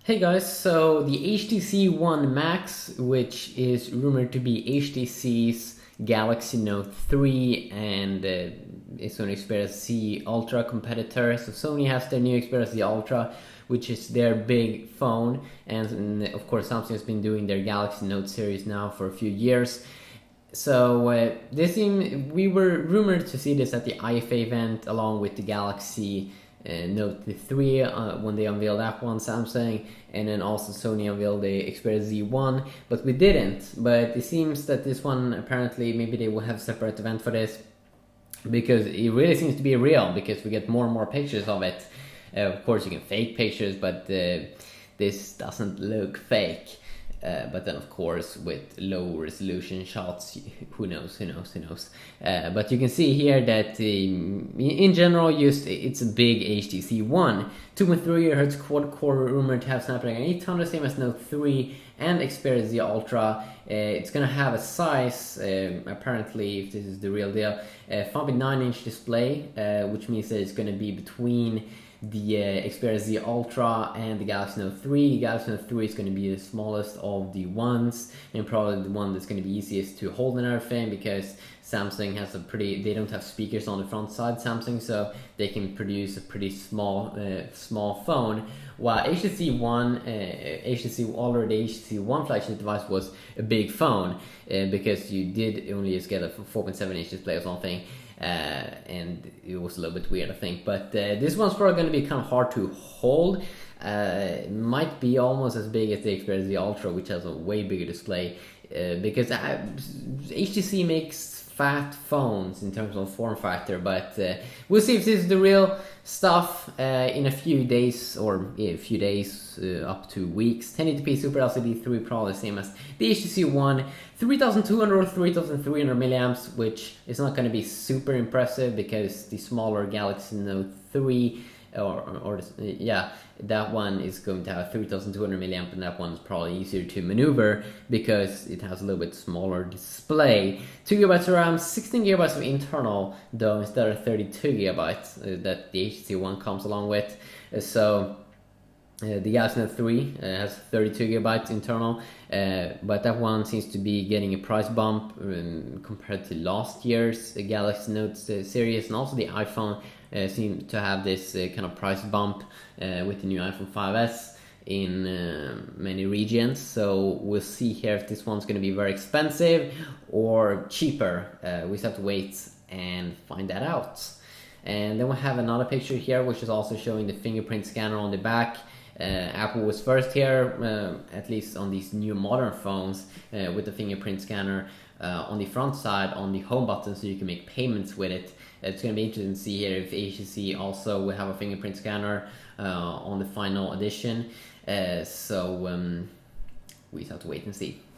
Hey guys, so the HTC One Max, which is rumored to be HTC's Galaxy Note 3 and Sony Xperia Z Ultra competitor. So Sony has their new Xperia Z Ultra, which is their big phone, and of course Samsung has been doing their Galaxy Note series now for a few years. So we were rumored to see this at the IFA event along with the Galaxy Note 3 when they unveiled that one, Samsung, and then also Sony unveiled the Xperia Z1, but we didn't. But it seems that this one, apparently, maybe they will have a separate event for this, because it really seems to be real, because we get more and more pictures of it. Of course, you can fake pictures, but this doesn't look fake. But then, of course, with low resolution shots, who knows? But you can see here that in general, it's a big HTC One. 2.3 GHz quad-core rumored to have Snapdragon 800, same as Note 3 and Xperia Z Ultra. It's gonna have a size, apparently, if this is the real deal, 5.9-inch display, which means that it's gonna be between the Xperia Z Ultra and the Galaxy Note 3. The Galaxy Note 3 is going to be the smallest of the ones, and probably the one that's going to be easiest to hold and everything, because Samsung has they don't have speakers on the front side, Samsung, so they can produce a pretty small phone. While HTC One flagship device was a big phone, because you did only just get a 4.7-inch display or something. And it was a little bit weird, I think, but this one's probably going to be kind of hard to hold. It might be almost as big as the Xperia Z Ultra, which has a way bigger display, because HTC makes fat phones in terms of form factor, but we'll see if this is the real stuff in a few days, up to weeks. 1080p Super LCD 3, probably the same as the HTC One. 3200 or 3300 milliamps, which is not going to be super impressive, because the smaller Galaxy Note 3 that one is going to have 3200 milliamp, and that one is probably easier to maneuver because it has a little bit smaller display. 2 GB of RAM, 16 GB of internal though, instead of 32 GB that the HTC One comes along with. The Galaxy Note 3 has 32 GB internal, but that one seems to be getting a price bump compared to last year's Galaxy Note series, and also the iPhone seem to have this kind of price bump with the new iPhone 5s in many regions. So we'll see here if this one's going to be very expensive or cheaper. We just have to wait and find that out. And then we have another picture here, which is also showing the fingerprint scanner on the back. Apple was first here, at least on these new modern phones, with the fingerprint scanner on the front side on the home button, so you can make payments with it. It's going to be interesting to see here if HTC also will have a fingerprint scanner on the final edition. We just have to wait and see.